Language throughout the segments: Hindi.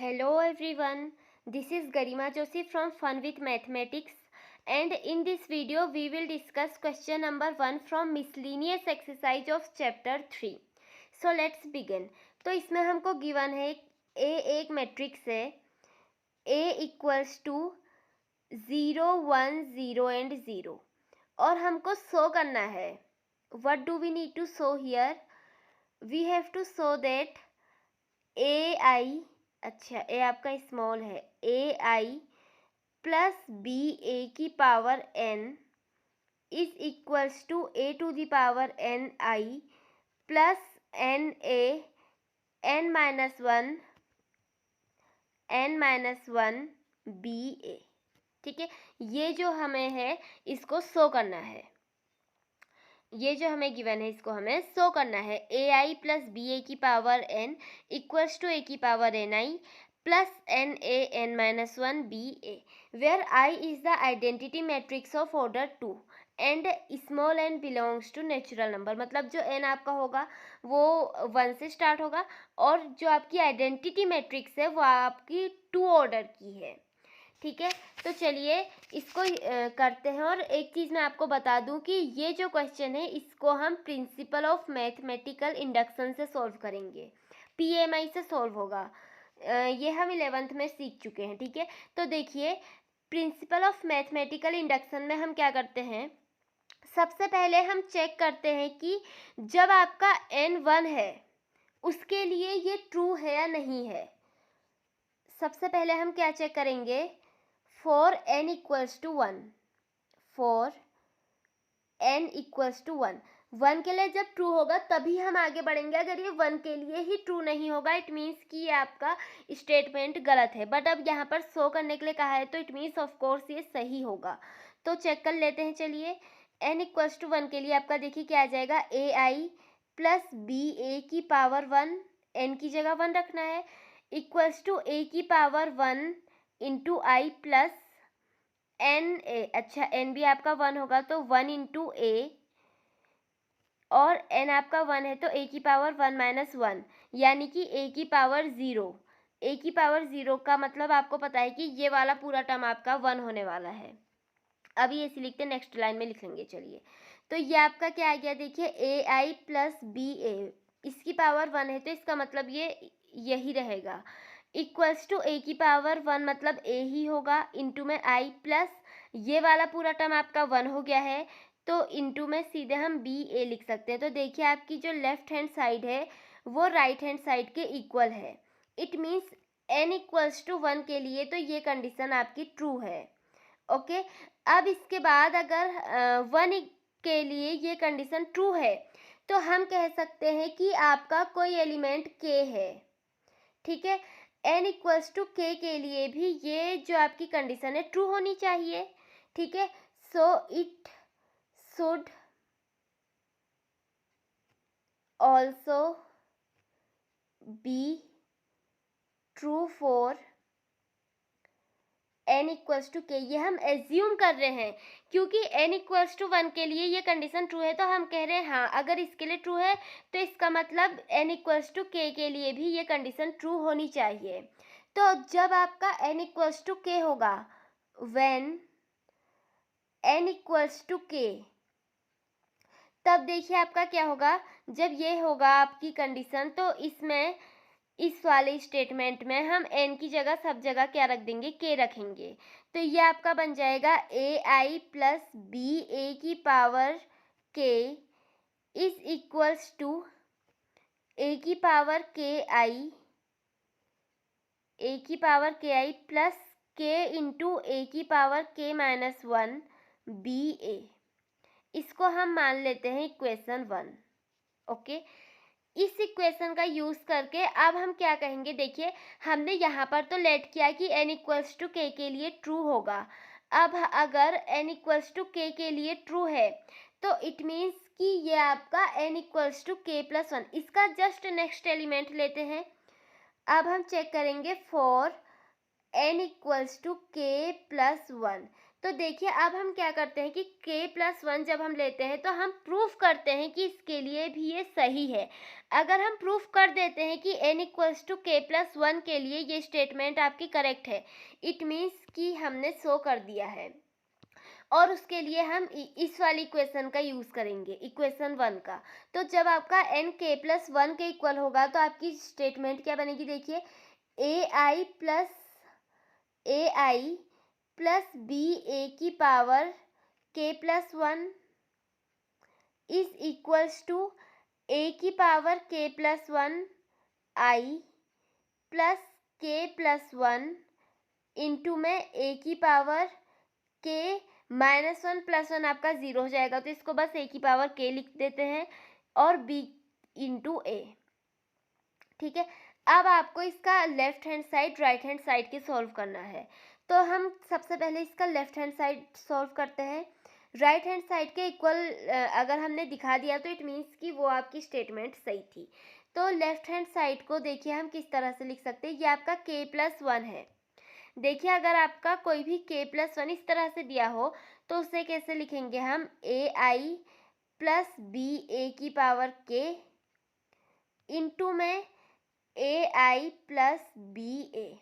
Hello everyone, this is Garima Joshi from Fun with Mathematics, and in this video we will discuss question number 1 from miscellaneous exercise of chapter 3. So let's begin. तो इसमें हमको गिवन है A एक मैट्रिक्स है A इक्वल्स टू 0 1 0 एंड 0 और हमको शो करना है. What do we need to show here? We have to show that AI अच्छा ए आपका स्मॉल है AI प्लस बी ए की power n is equals to A to the power n I plus n a n minus one B A. ठीक है, ये जो हमें है इसको शो करना है. ये जो हमें गिवन है इसको हमें शो करना है. ए आई प्लस बी ए की power n equals to A की power N I plus N A N minus one B A, where I is the identity matrix of order 2 and small N belongs to natural number. मतलब जो एन आपका होगा वो 1 से स्टार्ट होगा और जो आपकी आइडेंटिटी मैट्रिक्स है वो आपकी 2 ऑर्डर की है. ठीक है, तो चलिए इसको करते हैं. और एक चीज़ मैं आपको बता दूं कि ये जो क्वेश्चन है इसको हम प्रिंसिपल ऑफ मैथमेटिकल इंडक्शन से सॉल्व करेंगे. पीएमआई से सॉल्व होगा. ये हम 11th में सीख चुके हैं. ठीक है, तो देखिए प्रिंसिपल ऑफ मैथमेटिकल इंडक्शन में हम क्या करते हैं, सबसे पहले हम चेक करते हैं कि जब आपका n 1 है उसके लिए ये ट्रू है या नहीं है. सबसे पहले हम क्या चेक करेंगे, for n equals to 1, for n equals to 1 के लिए जब ट्रू होगा तभी हम आगे बढ़ेंगे. अगर ये 1 के लिए ही ट्रू नहीं होगा इट मीन्स कि ये आपका स्टेटमेंट गलत है. बट अब यहाँ पर शो करने के लिए कहा है तो इट मीन्स ऑफ कोर्स ये सही होगा. तो चेक कर लेते हैं. चलिए n इक्वल्स टू 1 के लिए आपका देखिए क्या आ जाएगा, ए आई प्लस बी ए की पावर 1, n की जगह 1 रखना है, इक्वल्स टू ए की power 1 into I plus N A. अच्छा एन भी आपका 1 होगा तो 1 इंटू ए और एन आपका 1 है तो ए की पावर 1 माइनस 1 यानी कि ए की पावर 0. ए की पावर 0 का मतलब आपको पता है कि ये वाला पूरा टर्म आपका 1 होने वाला है. अभी ऐसे लिखते नेक्स्ट लाइन में लिख लेंगे. चलिए तो ये आपका क्या आ गया, देखिए ए आई प्लस बी ए, इसकी पावर 1 है तो इसका मतलब ये यही रहेगा, इक्वल्स टू ए की पावर 1 मतलब ए ही होगा इंटू में आई प्लस ये वाला पूरा टर्म आपका 1 हो गया है तो इंटू में सीधे हम बी ए लिख सकते हैं. तो देखिए आपकी जो लेफ्ट हैंड साइड है वो राइट हैंड साइड के इक्वल है. It means n equals to 1 के लिए तो ये कंडीशन आपकी ट्रू है. ओके, अब इसके बाद अगर 1 के लिए ये कंडीशन ट्रू है तो हम कह सकते हैं कि आपका कोई एलिमेंट k है. ठीक है, n इक्वल्स टू k के लिए भी ये जो आपकी कंडीशन है ट्रू होनी चाहिए. ठीक है, so it should also be true for n equals to k. ये हम एज्यूम कर रहे हैं क्योंकि n इक्वल्स टू 1 के लिए ये कंडीशन ट्रू है तो हम कह रहे हैं हाँ अगर इसके लिए ट्रू है तो इसका मतलब n इक्वल्स टू k के लिए भी ये कंडीशन ट्रू होनी चाहिए. तो जब आपका n इक्वल्स टू k होगा, when n equals to k, तब देखिए आपका क्या होगा, जब ये होगा आपकी कंडीशन तो इसमें इस वाले स्टेटमेंट में हम n की जगह सब जगह क्या रख देंगे, k रखेंगे. तो ये आपका बन जाएगा ए आई प्लस बी ए की power k is equals to A की power K I plus k into A की पावर k माइनस 1 बी ए. इसको हम मान लेते हैं इक्वेशन 1. ओके, इस इक्वेशन का यूज़ करके अब हम क्या कहेंगे, देखिए हमने यहाँ पर तो लेट किया कि n इक्वल्स टू k के लिए ट्रू होगा. अब अगर n इक्वल्स टू k के लिए ट्रू है तो इट मीन्स कि ये आपका n equals to k plus 1, इसका जस्ट नेक्स्ट एलिमेंट लेते हैं. अब हम चेक करेंगे for n equals to k plus 1. तो देखिए अब हम क्या करते हैं कि k+1 जब हम लेते हैं तो हम प्रूफ करते हैं कि इसके लिए भी ये सही है। अगर हम प्रूफ कर देते हैं कि n = k+1 के लिए ये स्टेटमेंट आपकी करेक्ट है, इट मीन्स कि हमने शो कर दिया है। और उसके लिए हम इस वाली इक्वेशन का यूज़ करेंगे, इक्वेशन 1 का। तो जब आपका n k+1 के इक्वल होगा तो आपकी स्टेटमेंट क्या बनेगी, देखिए ai प्लस ba की power k+1 is equals to a की power k+1 i plus k+1 into में a की पावर k -1 + 1 आपका 0 हो जाएगा, तो इसको बस a की पावर k लिख देते हैं और b इंटू a। ठीक है, अब आपको इसका left hand side right hand side के सॉल्व करना है। तो हम सबसे पहले इसका लेफ्ट हैंड साइड सॉल्व करते हैं। राइट हैंड साइड के इक्वल अगर हमने दिखा दिया तो इट मीन्स कि वो आपकी स्टेटमेंट सही थी। तो लेफ्ट हैंड साइड को देखिए हम किस तरह से लिख सकते हैं। ये आपका k+1 है। देखिए अगर आपका कोई भी k+1 इस तरह से दिया हो तो उसे कैसे लिखेंगे हम, ai प्लस ba की पावर k इंटू में ai प्लस ba,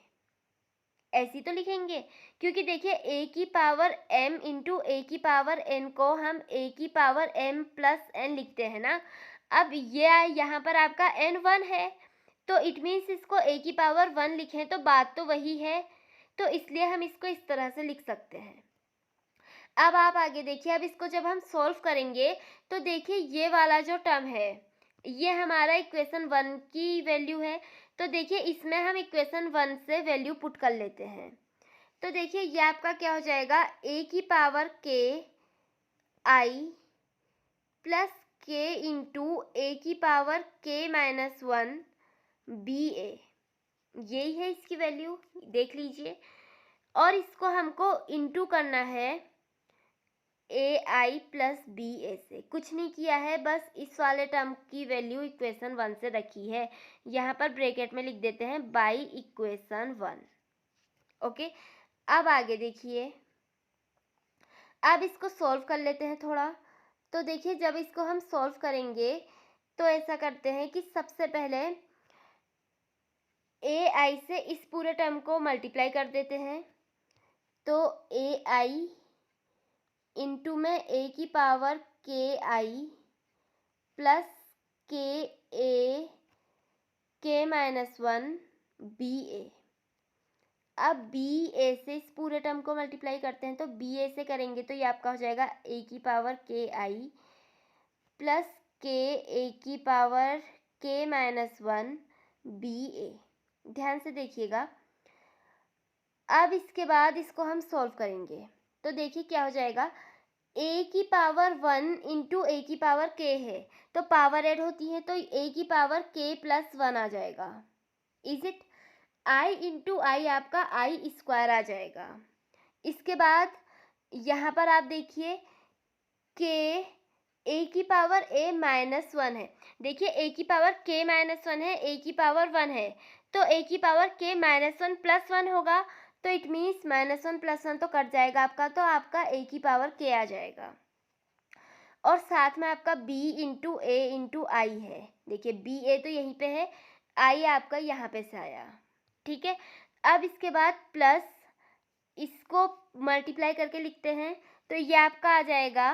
ऐसी तो लिखेंगे। क्योंकि देखिए a की पावर m इंटू a की पावर n को हम a की पावर m प्लस n लिखते हैं ना। अब ये यहाँ पर आपका n 1 है तो इट मीन्स इसको a की पावर 1 लिखें तो बात तो वही है, तो इसलिए हम इसको इस तरह से लिख सकते हैं। अब आप आगे देखिए, अब इसको जब हम सॉल्व करेंगे तो देखिए ये वाला जो टर्म है ये हमारा इक्वेशन 1 की वैल्यू है। तो देखिए इसमें हम इक्वेशन 1 से वैल्यू पुट कर लेते हैं। तो देखिए ये आपका क्या हो जाएगा, a की power k i plus k into a की पावर k-1 ba, यही है इसकी वैल्यू, देख लीजिए। और इसको हमको इंटू करना है ai प्लस ba से, कुछ नहीं किया है, बस इस वाले टर्म की वैल्यू इक्वेशन 1 से रखी है। यहाँ पर ब्रैकेट में लिख देते हैं बाई इक्वेशन 1। ओके, अब आगे देखिए, अब इसको सॉल्व कर लेते हैं थोड़ा। तो देखिए जब इसको हम सॉल्व करेंगे तो ऐसा करते हैं कि सबसे पहले ai से इस पूरे टर्म को मल्टीप्लाई कर देते हैं। तो ai इंटू में a की power k i plus k-1 ba। अब ba से इस पूरे टर्म को मल्टीप्लाई करते हैं, तो ba से करेंगे तो ये आपका हो जाएगा a की power k i plus k की पावर k-1 ba। ध्यान से देखिएगा। अब इसके बाद इसको हम सॉल्व करेंगे तो देखिए क्या हो जाएगा, a की पावर 1 इंटू a की पावर k है तो पावर ऐड होती है तो a की पावर k+1 आ जाएगा। इज इट, i इंटू आई आपका i² आ जाएगा। इसके बाद यहाँ पर आप देखिए k a की पावर a-1 है। देखिए a की पावर k-1 है, a की पावर 1 है, तो a की पावर k-1 प्लस 1 होगा, तो इट मीन्स -1 + 1 तो कट जाएगा आपका, तो आपका a की पावर k आ जाएगा। और साथ में आपका b इंटू a इंटू आई है। देखिए ba तो यहीं पे है, i आपका यहाँ पे से आया। ठीक है, अब इसके बाद प्लस इसको मल्टीप्लाई करके लिखते हैं तो ये आपका आ जाएगा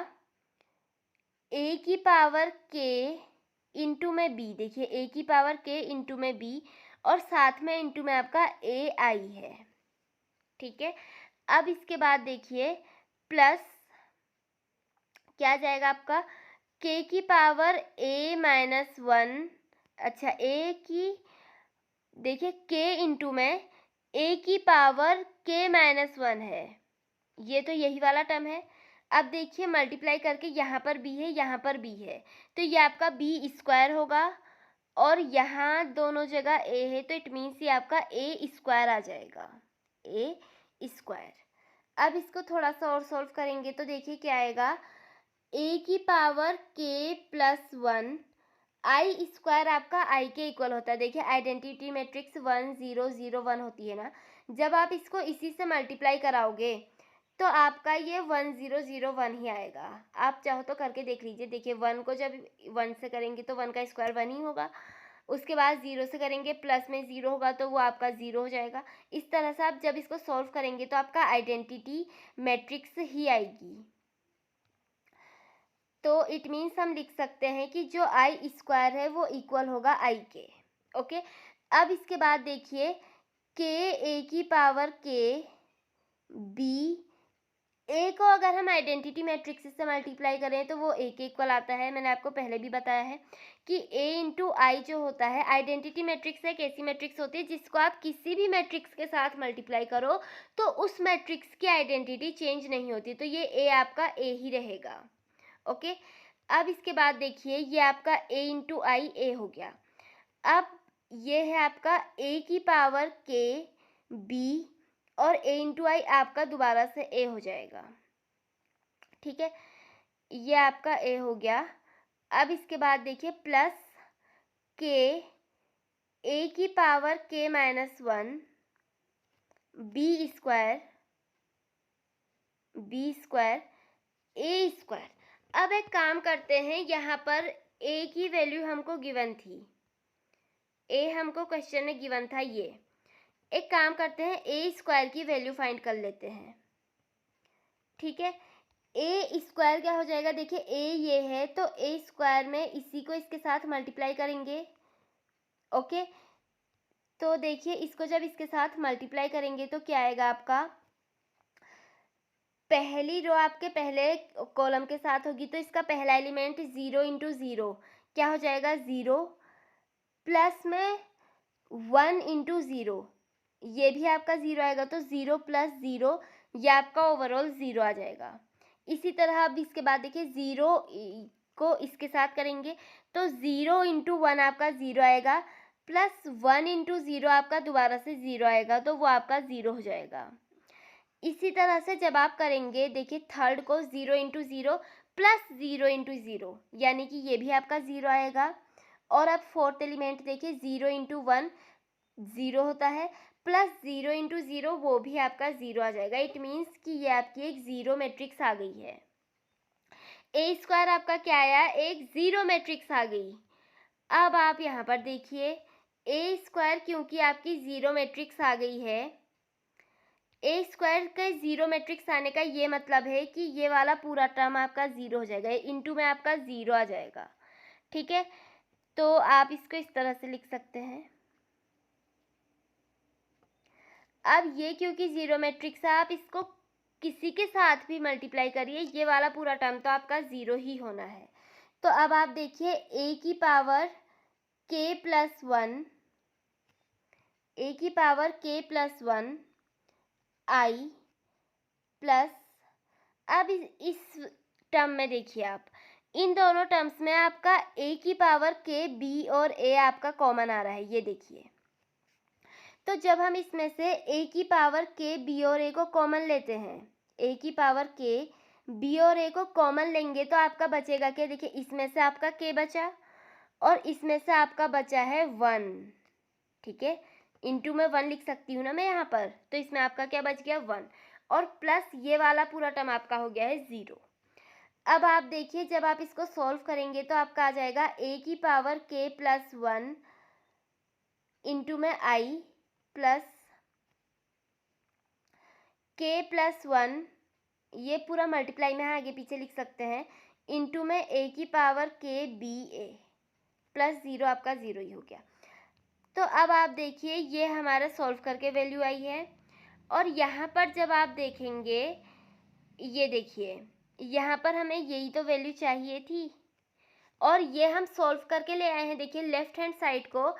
a की पावर k इंटू में b। देखिए a की पावर k इंटू में b और साथ में इंटू में आपका ai है। ठीक है, अब इसके बाद देखिए प्लस क्या आ जाएगा आपका k की पावर a-1। अच्छा a की, देखिए k इंटू में a की पावर k-1 है, ये तो यही वाला टर्म है। अब देखिए मल्टीप्लाई करके यहाँ पर b है, यहाँ पर b है, तो ये आपका b² होगा और यहाँ दोनों जगह a है तो इट मीन्स ये आपका a² आ जाएगा, a²। अब इसको थोड़ा सा और सॉल्व करेंगे तो देखिए क्या आएगा, a की पावर k+1 i² आपका i के इक्वल होता है। देखिए आइडेंटिटी मैट्रिक्स 1 0 0 1 होती है ना, जब आप इसको इसी से मल्टीप्लाई कराओगे तो आपका ये 1001 ही आएगा। आप चाहो तो करके देख लीजिए। देखिए 1 को जब 1 से करेंगे तो 1 का स्क्वायर 1 ही होगा। उसके बाद 0 से करेंगे, प्लस में 0 होगा तो वो आपका 0 हो जाएगा। इस तरह से आप जब इसको सॉल्व करेंगे तो आपका आइडेंटिटी मैट्रिक्स ही आएगी। तो इट मीन्स हम लिख सकते हैं कि जो आई स्क्वायर है वो इक्वल होगा आई के। ओके, अब इसके बाद देखिए के ए की पावर के बी, ए को अगर हम आइडेंटिटी मैट्रिक्स से मल्टीप्लाई करें तो वो ए के इक्वल आता है। मैंने आपको पहले भी बताया है कि ए इंटू आई जो होता है, आइडेंटिटी मैट्रिक्स एक ऐसी मैट्रिक्स होती है जिसको आप किसी भी मैट्रिक्स के साथ मल्टीप्लाई करो तो उस मैट्रिक्स की आइडेंटिटी चेंज नहीं होती, तो ये ए आपका ए ही रहेगा। ओके, अब इसके बाद देखिए ये आपका ए इंटू आई ए हो गया। अब ये है आपका ए की पावर के बी और ए इंटू आई आपका दोबारा से ए हो जाएगा। ठीक है, ये आपका ए हो गया। अब इसके बाद देखिए प्लस के ए की पावर के माइनस 1 बी स्क्वायर ए स्क्वायर। अब एक काम करते हैं, यहाँ पर ए की वैल्यू हमको गिवन थी, ए हमको क्वेश्चन में गिवन था। ये एक काम करते हैं, ए स्क्वायर की वैल्यू फाइंड कर लेते हैं। ठीक है, ए स्क्वायर क्या हो जाएगा, देखिए ए ये है तो ए स्क्वायर में इसी को इसके साथ मल्टीप्लाई करेंगे। ओके, तो देखिए इसको जब इसके साथ मल्टीप्लाई करेंगे तो क्या आएगा आपका, पहली रो आपके पहले कॉलम के साथ होगी तो इसका पहला एलिमेंट 0 इंटू 0 क्या हो जाएगा 0, प्लस में 1 इंटू 0 ये भी आपका 0 आएगा तो 0 प्लस 0 ये आपका ओवरऑल 0 आ जाएगा। इसी तरह अब इसके बाद देखिए 0 को इसके साथ करेंगे तो 0 इंटू 1 आपका 0 आएगा, प्लस 1 इंटू 0 आपका दोबारा से 0 आएगा तो वो आपका 0 हो जाएगा। इसी तरह से जब आप करेंगे देखिए थर्ड को 0 इंटू 0 प्लस 0 इंटू 0 यानी कि ये भी आपका 0 आएगा। और अब फोर्थ एलिमेंट देखिए 0 इंटू 1 0 होता है, प्लस 0 इंटू 0 वो भी आपका 0 आ जाएगा। इट मीन्स कि ये आपकी एक 0 मैट्रिक्स आ गई है। ए स्क्वायर आपका क्या आया, एक 0 मैट्रिक्स आ गई। अब आप यहाँ पर देखिए ए स्क्वायर क्योंकि आपकी 0 मैट्रिक्स आ गई है, ए स्क्वायर के 0 मैट्रिक्स आने का ये मतलब है कि ये वाला पूरा टर्म आपका 0 हो जाएगा, इंटू में आपका 0 आ जाएगा। ठीक है, तो आप इसको इस तरह से लिख सकते हैं। अब ये क्योंकि 0 मैट्रिक्स है आप इसको किसी के साथ भी मल्टीप्लाई करिए, ये वाला पूरा टर्म तो आपका 0 ही होना है। तो अब आप देखिए ए की पावर के प्लस 1 आई प्लस, अब इस टर्म में देखिए आप इन दोनों टर्म्स में आपका ए की पावर के बी और ए आपका कॉमन आ रहा है, ये देखिए। तो जब हम इसमें से ए की पावर के बी और ए को कॉमन लेते हैं, ए की पावर के बी और ए को कॉमन लेंगे तो आपका बचेगा क्या, देखिए इसमें से आपका के बचा और इसमें से आपका बचा है 1। ठीक है, इंटू में 1 लिख सकती हूँ ना मैं यहाँ पर, तो इसमें आपका क्या बच गया 1 और प्लस ये वाला पूरा टर्म आपका हो गया है 0। अब आप देखिए जब आप इसको सॉल्व करेंगे तो आपका आ जाएगा ए की पावर के प्लस 1 इंटू में आई प्लस के प्लस 1, ये पूरा मल्टीप्लाई में आगे पीछे लिख सकते हैं, इंटू में ए की पावर के बी ए प्लस 0 आपका 0 ही हो गया। तो अब आप देखिए ये हमारा सॉल्व करके वैल्यू आई है। और यहाँ पर जब आप देखेंगे ये देखिए यहाँ पर हमें यही तो वैल्यू चाहिए थी और ये हम सॉल्व करके ले आए हैं। देखिए लेफ्ट हैंड साइड को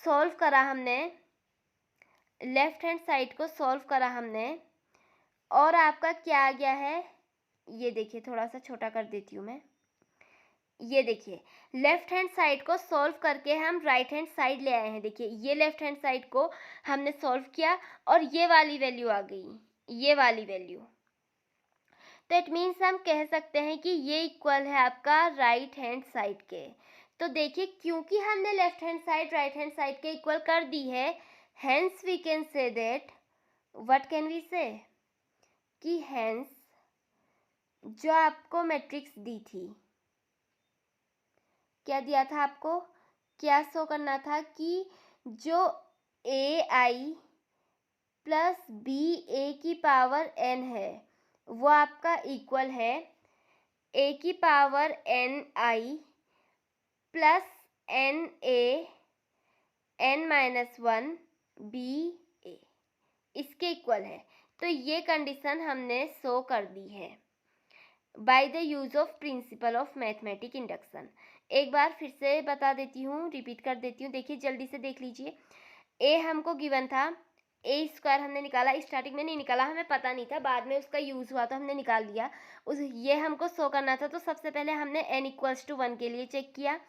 सॉल्व करा हमने, और आपका क्या आ गया है, ये देखिए थोड़ा सा छोटा कर देती हूँ मैं, ये देखिए लेफ्ट हैंड साइड को सॉल्व करके हम राइट हैंड साइड ले आए हैं। देखिए ये लेफ्ट हैंड साइड को हमने सॉल्व किया और ये वाली वैल्यू आ गई, ये वाली वैल्यू। तो इट मीन्स हम कह सकते हैं कि ये इक्वल है आपका राइट हैंड साइड के। तो देखिए क्योंकि हमने left hand side right hand side के इक्वल कर दी है, hence we can say that, what can we say, कि हैंस जो आपको मैट्रिक्स दी थी, क्या दिया था आपको, क्या शो करना था कि जो AI प्लस BA की पावर n है वो आपका इक्वल है A की power NI plus NA n-1 BA इसके इक्वल है। तो ये कंडीशन हमने शो कर दी है by the use of principle of mathematic induction. एक बार फिर से बता देती हूँ, रिपीट कर देती हूँ, देखिए जल्दी से देख लीजिए। ए हमको गिवन था, ए स्क्वायर हमने निकाला, स्टार्टिंग में नहीं निकाला, हमें पता नहीं था, बाद में उसका यूज़ हुआ तो हमने निकाल दिया। ये हमको शो करना था, तो सबसे पहले हमने n=1 के लिए चेक किया।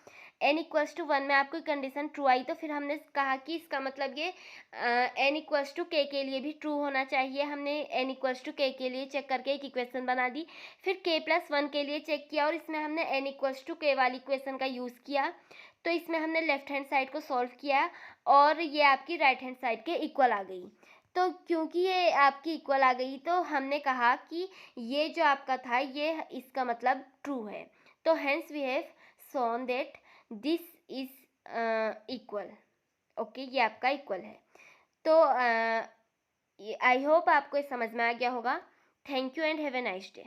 n=1 में आपको कंडीशन ट्रू आई, तो फिर हमने कहा कि इसका मतलब ये n=k के लिए भी ट्रू होना चाहिए। हमने n=k के लिए चेक करके एक इक्वेशन बना दी, फिर k+1 के लिए चेक किया और इसमें हमने n=k वाली इक्वेशन का यूज़ किया। तो इसमें हमने लेफ्ट हैंड साइड को सॉल्व किया और ये आपकी राइट हैंड साइड के इक्वल आ गई। तो क्योंकि ये आपकी इक्वल आ गई तो हमने कहा कि ये जो आपका था ये इसका मतलब ट्रू है। तो hence we have shown that this is equal. Okay, ये आपका इक्वल है। तो आई होप आपको समझ में आ गया होगा। Thank you and have a nice day.